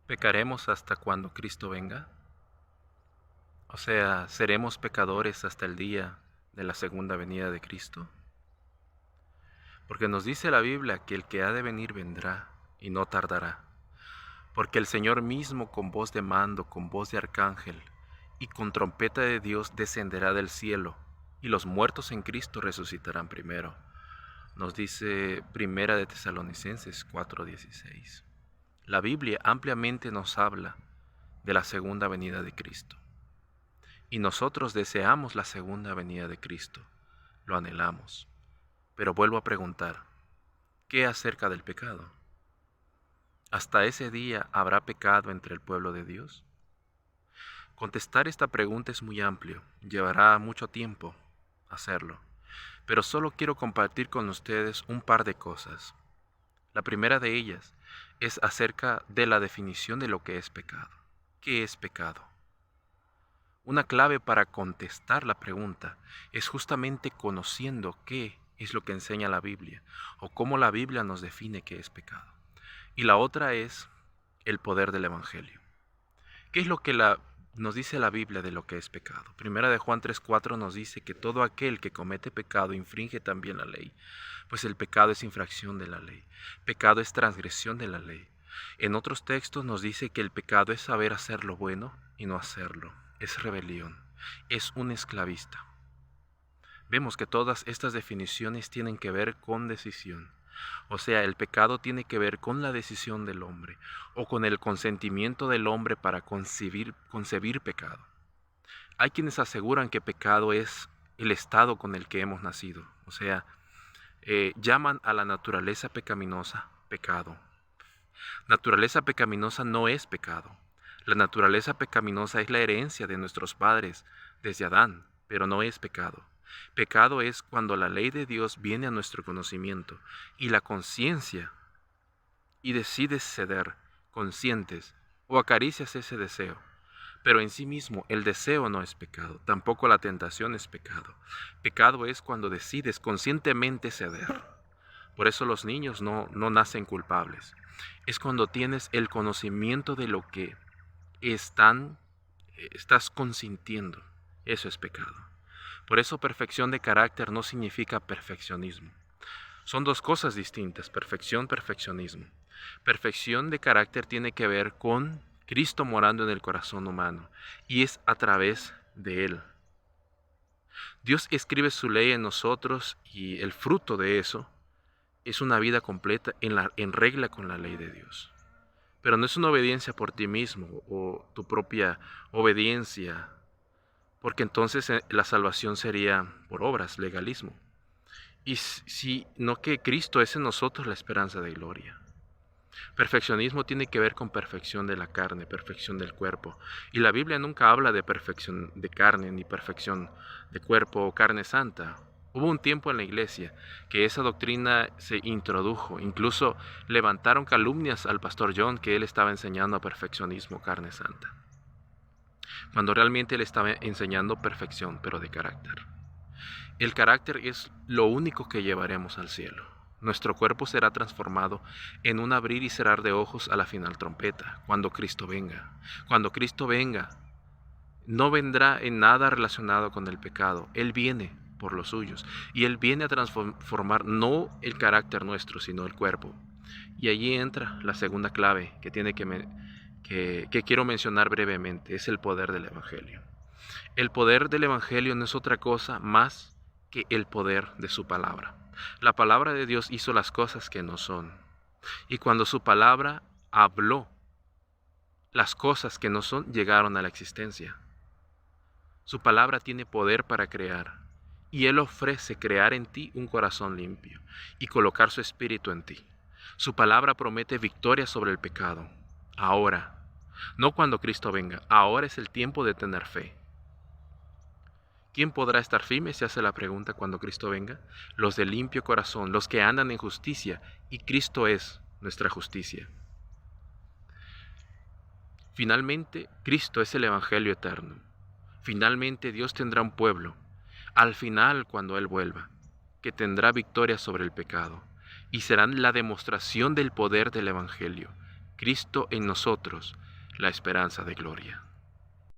¿Pecaremos hasta cuando Cristo venga? O sea, ¿seremos pecadores hasta el día de la segunda venida de Cristo? Porque nos dice la Biblia que el que ha de venir vendrá y no tardará. Porque el Señor mismo con voz de mando, con voz de arcángel y con trompeta de Dios descenderá del cielo, y los muertos en Cristo resucitarán primero. Nos dice Primera de Tesalonicenses 4:16. La Biblia ampliamente nos habla de la segunda venida de Cristo. Y nosotros deseamos la segunda venida de Cristo, lo anhelamos. Pero vuelvo a preguntar, ¿qué acerca del pecado? ¿Hasta ese día habrá pecado entre el pueblo de Dios? Contestar esta pregunta es muy amplio, llevará mucho tiempo hacerlo, pero solo quiero compartir con ustedes un par de cosas. La primera de ellas es acerca de la definición de lo que es pecado. ¿Qué es pecado? Una clave para contestar la pregunta es justamente conociendo qué es lo que enseña la Biblia o cómo la Biblia nos define qué es pecado. Y la otra es el poder del Evangelio. ¿Qué es lo que nos dice la Biblia de lo que es pecado? Primera de Juan 3:4 nos dice que todo aquel que comete pecado infringe también la ley, pues el pecado es infracción de la ley. Pecado es transgresión de la ley. En otros textos nos dice que el pecado es saber hacer lo bueno y no hacerlo. Es rebelión. Es un esclavista. Vemos que todas estas definiciones tienen que ver con decisión. O sea, el pecado tiene que ver con la decisión del hombre o con el consentimiento del hombre para concebir pecado. Hay quienes aseguran que pecado es el estado con el que hemos nacido. O sea, llaman a la naturaleza pecaminosa pecado. Naturaleza pecaminosa no es pecado. La naturaleza pecaminosa es la herencia de nuestros padres desde Adán, pero no es pecado. Pecado es cuando la ley de Dios viene a nuestro conocimiento y la conciencia y decides ceder, conscientes, o acaricias ese deseo. Pero en sí mismo el deseo no es pecado, tampoco la tentación es pecado. Pecado es cuando decides conscientemente ceder. Por eso los niños no nacen culpables. Es cuando tienes el conocimiento de lo que estás consintiendo. Eso es pecado. Por eso perfección de carácter no significa perfeccionismo. Son dos cosas distintas, perfección, perfeccionismo. Perfección de carácter tiene que ver con Cristo morando en el corazón humano y es a través de Él. Dios escribe su ley en nosotros y el fruto de eso es una vida completa en regla con la ley de Dios. Pero no es una obediencia por ti mismo o tu propia obediencia, porque entonces la salvación sería por obras, legalismo. Y sino que Cristo es en nosotros la esperanza de gloria. Perfeccionismo tiene que ver con perfección de la carne, perfección del cuerpo. Y la Biblia nunca habla de perfección de carne ni perfección de cuerpo o carne santa. Hubo un tiempo en la iglesia que esa doctrina se introdujo. Incluso levantaron calumnias al pastor John que él estaba enseñando perfeccionismo, carne santa. Cuando realmente él estaba enseñando perfección, pero de carácter. El carácter es lo único que llevaremos al cielo. Nuestro cuerpo será transformado en un abrir y cerrar de ojos a la final trompeta, cuando Cristo venga. Cuando Cristo venga, no vendrá en nada relacionado con el pecado. Él viene por los suyos y Él viene a transformar no el carácter nuestro, sino el cuerpo. Y allí entra la segunda clave que quiero mencionar brevemente, es el poder del Evangelio. El poder del Evangelio no es otra cosa más que el poder de su palabra. La palabra de Dios hizo las cosas que no son. Y cuando su palabra habló, las cosas que no son llegaron a la existencia. Su palabra tiene poder para crear. Y Él ofrece crear en ti un corazón limpio y colocar su espíritu en ti. Su palabra promete victoria sobre el pecado. Ahora, no cuando Cristo venga, ahora es el tiempo de tener fe. ¿Quién podrá estar firme? Se hace la pregunta cuando Cristo venga. Los de limpio corazón, los que andan en justicia, y Cristo es nuestra justicia. Finalmente, Cristo es el Evangelio eterno. Finalmente, Dios tendrá un pueblo, al final cuando Él vuelva, que tendrá victoria sobre el pecado, y serán la demostración del poder del Evangelio, Cristo en nosotros, la esperanza de gloria.